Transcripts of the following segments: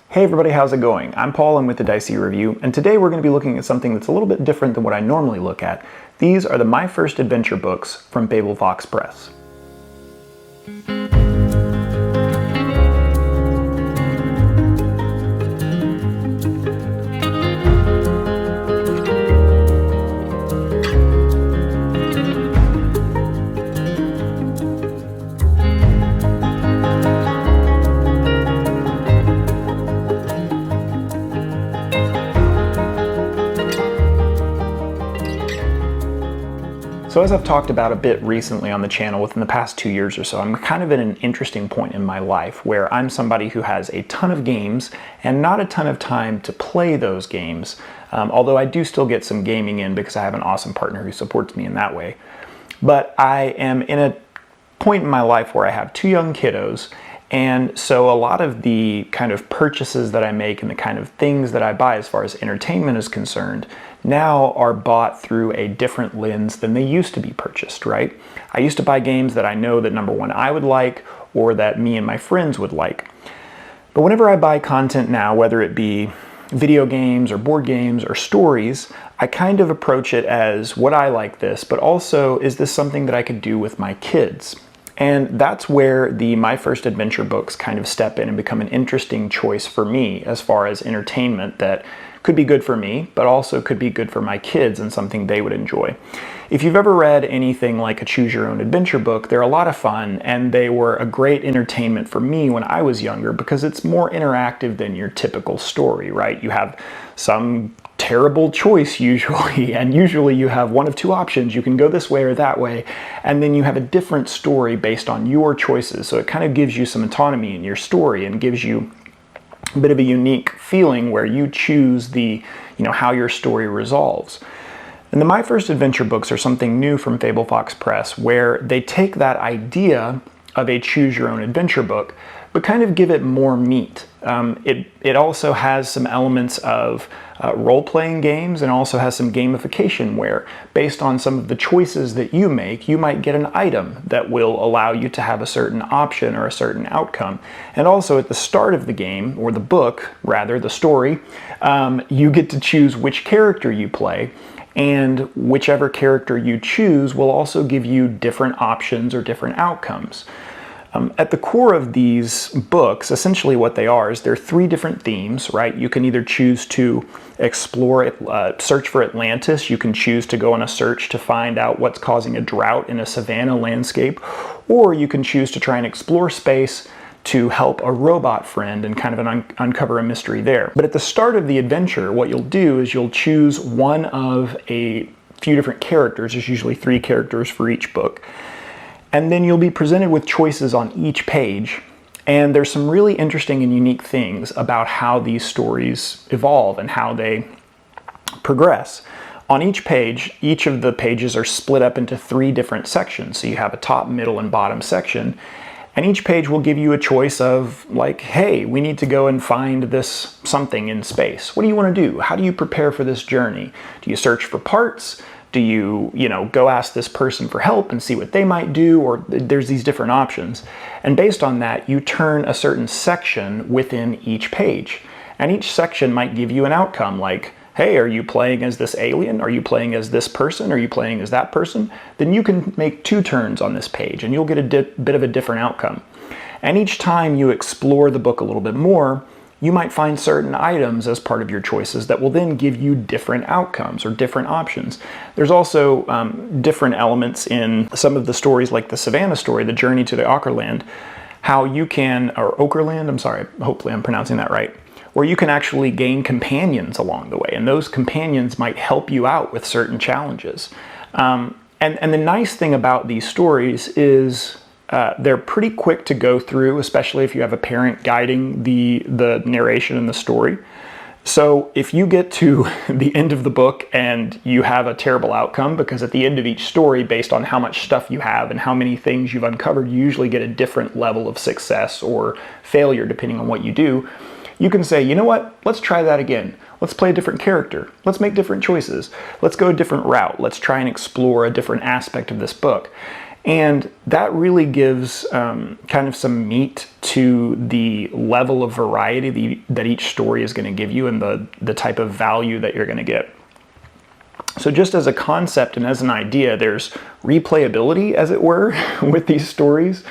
Hey everybody, how's it going? I'm Paul, I'm with the Dicey Review, and today we're going to be looking at something that's a little bit different than what I normally look at. These are the My First Adventure books from Babel Fox Press. So as I've talked about a bit recently on the channel within the past 2 years or so, I'm kind of at an interesting point in my life where I'm somebody who has a ton of games and not a ton of time to play those games, although I do still get some gaming in because I have an awesome partner who supports me in that way. But I am in a point in my life where I have 2 young kiddos, and so a lot of the kind of purchases that I make and the kind of things that I buy as far as entertainment is concerned now are bought through a different lens than they used to be purchased, right? I used to buy games that I know that number one I would like or that me and my friends would like. But whenever I buy content now, whether it be video games or board games or stories, I kind of approach it as would I like this, but also is this something that I could do with my kids? And that's where the My First Adventure books kind of step in and become an interesting choice for me as far as entertainment that could be good for me, but also could be good for my kids and something they would enjoy. If you've ever read anything like a Choose Your Own Adventure book, they're a lot of fun and they were a great entertainment for me when I was younger because it's more interactive than your typical story, right? You have some terrible choice usually, and usually you have one of 2 options. You can go this way or that way, and then you have a different story based on your choices. So it kind of gives you some autonomy in your story and gives you a bit of a unique feeling where you choose how your story resolves. And the My First Adventure books are something new from Babel Fox Press where they take that idea of a Choose Your Own Adventure book but kind of give it more meat. It also has some elements of role-playing games and also has some gamification where, based on some of the choices that you make, you might get an item that will allow you to have a certain option or a certain outcome. And also at the start of the game, or the book, rather, the story, you get to choose which character you play, and whichever character you choose will also give you different options or different outcomes. At the core of these books, essentially what they are is there are 3 different themes, right? You can either choose to explore, search for Atlantis. You can choose to go on a search to find out what's causing a drought in a savanna landscape, or you can choose to try and explore space to help a robot friend and kind of uncover a mystery there. But at the start of the adventure, what you'll do is you'll choose one of a few different characters. There's usually 3 characters for each book. And then you'll be presented with choices on each page, and there's some really interesting and unique things about how these stories evolve and how they progress. On each page, each of the pages are split up into 3 different sections. So you have a top, middle, and bottom section, and each page will give you a choice of like, hey, we need to go and find this something in space. What do you want to do? How do you prepare for this journey? Do you search for parts? Do you go ask this person for help and see what they might do? Or there's these different options. And based on that, you turn a certain section within each page. And each section might give you an outcome like, hey, are you playing as this alien? Are you playing as this person? Are you playing as that person? Then you can make 2 turns on this page and you'll get a bit of a different outcome. And each time you explore the book a little bit more, you might find certain items as part of your choices that will then give you different outcomes or different options. There's also different elements in some of the stories, like the Savannah story, the Journey to the Ockerland, how you can, or Okerland, I'm sorry, hopefully I'm pronouncing that right, where you can actually gain companions along the way, and those companions might help you out with certain challenges. And the nice thing about these stories is they're pretty quick to go through, especially if you have a parent guiding the narration and the story. So if you get to the end of the book and you have a terrible outcome, because at the end of each story, based on how much stuff you have and how many things you've uncovered, you usually get a different level of success or failure depending on what you do. You can say, you know what, let's try that again. Let's play a different character. Let's make different choices. Let's go a different route. Let's try and explore a different aspect of this book. And that really gives kind of some meat to the level of variety that each story is going to give you and the type of value that you're going to get. So just as a concept and as an idea, there's replayability, as it were, with these stories,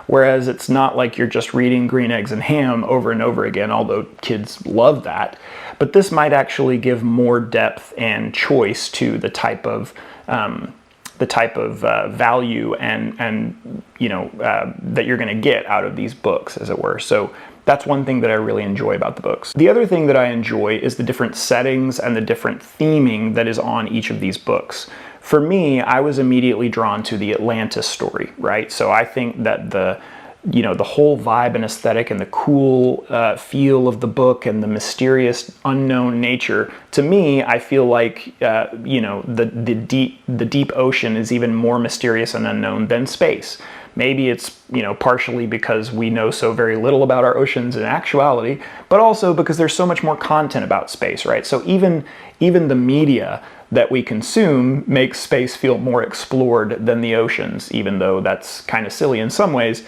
whereas it's not like you're just reading Green Eggs and Ham over and over again, although kids love that. But this might actually give more depth and choice to the type of value and that you're going to get out of these books, as it were. So that's one thing that I really enjoy about the books. The other thing that I enjoy is the different settings and the different theming that is on each of these books. For me, I was immediately drawn to the Atlantis story, right? So I think that the whole vibe and aesthetic and the cool feel of the book and the mysterious unknown nature, to me, I feel like the deep ocean is even more mysterious and unknown than space. Maybe it's partially because we know so very little about our oceans in actuality, but also because there's so much more content about space, right? So even the media that we consume makes space feel more explored than the oceans, even though that's kind of silly in some ways.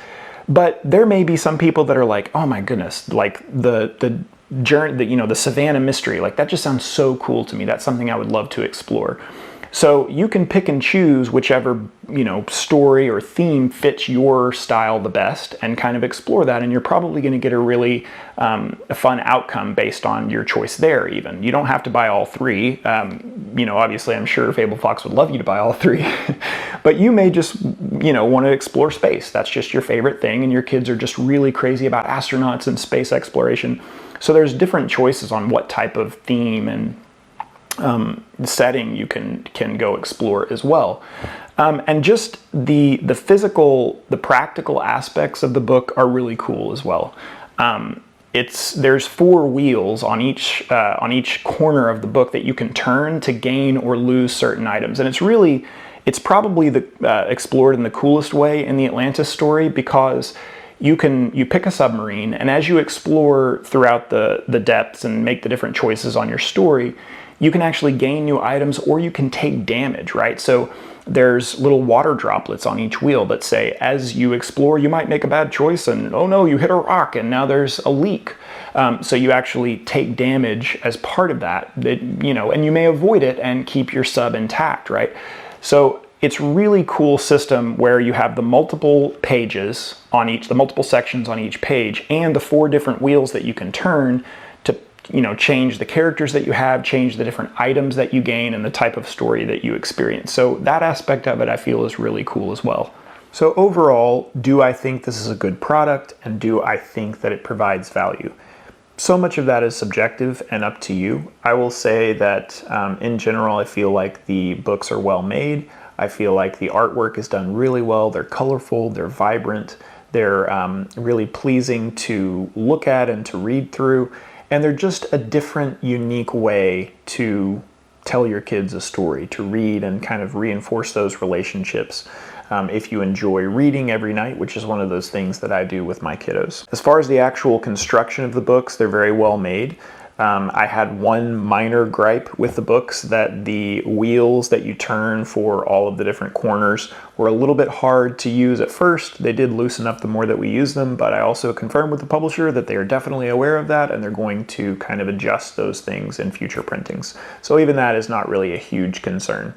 But there may be some people that are like, oh my goodness, like the journey, the Savannah mystery, like that just sounds so cool to me. That's something I would love to explore. So you can pick and choose whichever, story or theme fits your style the best and kind of explore that. And you're probably going to get a really fun outcome based on your choice there even. You don't have to buy all three. Obviously I'm sure Fable Fox would love you to buy all three. But you may just, want to explore space. That's just your favorite thing. And your kids are just really crazy about astronauts and space exploration. So there's different choices on what type of theme and setting you can go explore as well. And just the practical aspects of the book are really cool as well. There's 4 wheels on each corner of the book that you can turn to gain or lose certain items, and it's probably explored in the coolest way in the Atlantis story, because you pick a submarine, and as you explore throughout the depths and make the different choices on your story, you can actually gain new items or you can take damage, right? So there's little water droplets on each wheel that say, as you explore, you might make a bad choice and, oh no, you hit a rock and now there's a leak. So you actually take damage as part of that, and you may avoid it and keep your sub intact, right? So it's a really cool system where you have the multiple pages on the multiple sections on each page, and the 4 different wheels that you can turn to change the characters that you have, change the different items that you gain, and the type of story that you experience. So that aspect of it I feel is really cool as well. So overall, do I think this is a good product, and do I think that it provides value? So much of that is subjective and up to you. I will say that in general, I feel like the books are well made. I feel like the artwork is done really well. They're colorful, they're vibrant, they're really pleasing to look at and to read through. And they're just a different, unique way to tell your kids a story, to read and kind of reinforce those relationships. If you enjoy reading every night, which is one of those things that I do with my kiddos. As far as the actual construction of the books, they're very well made. I had one minor gripe with the books, that the wheels that you turn for all of the different corners were a little bit hard to use at first. They did loosen up the more that we use them, but I also confirmed with the publisher that they are definitely aware of that, and they're going to kind of adjust those things in future printings. So even that is not really a huge concern.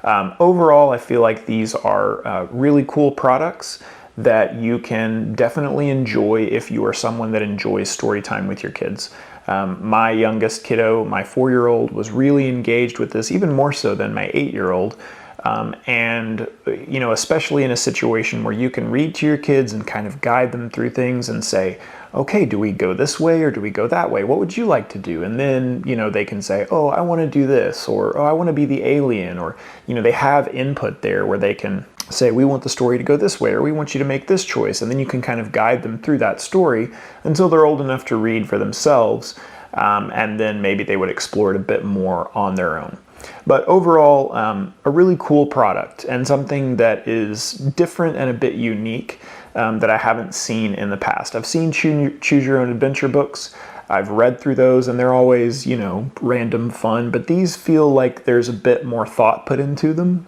Overall, I feel like these are really cool products that you can definitely enjoy if you are someone that enjoys story time with your kids. My youngest kiddo, my 4-year-old, was really engaged with this, even more so than my 8-year-old. And especially in a situation where you can read to your kids and kind of guide them through things and say, okay, do we go this way or do we go that way? What would you like to do? And then, they can say, oh, I want to do this, or oh, I want to be the alien, or, they have input there where they can say, we want the story to go this way, or we want you to make this choice. And then you can kind of guide them through that story until they're old enough to read for themselves. And then maybe they would explore it a bit more on their own. But overall, a really cool product, and something that is different and a bit unique that I haven't seen in the past. I've seen Choose Your Own Adventure books, I've read through those and they're always, you know, random fun, but these feel like there's a bit more thought put into them,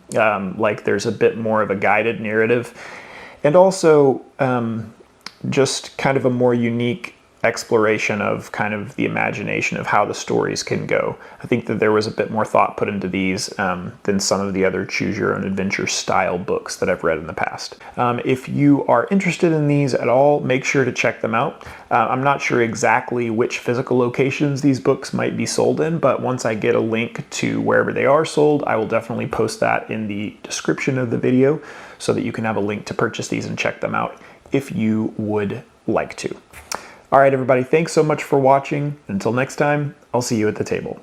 like there's a bit more of a guided narrative, and also just kind of a more unique exploration of kind of the imagination of how the stories can go. I think that there was a bit more thought put into these than some of the other choose your own adventure style books that I've read in the past. If you are interested in these at all, make sure to check them out. I'm not sure exactly which physical locations these books might be sold in, but once I get a link to wherever they are sold, I will definitely post that in the description of the video so that you can have a link to purchase these and check them out if you would like to. All right, everybody, thanks so much for watching. Until next time, I'll see you at the table.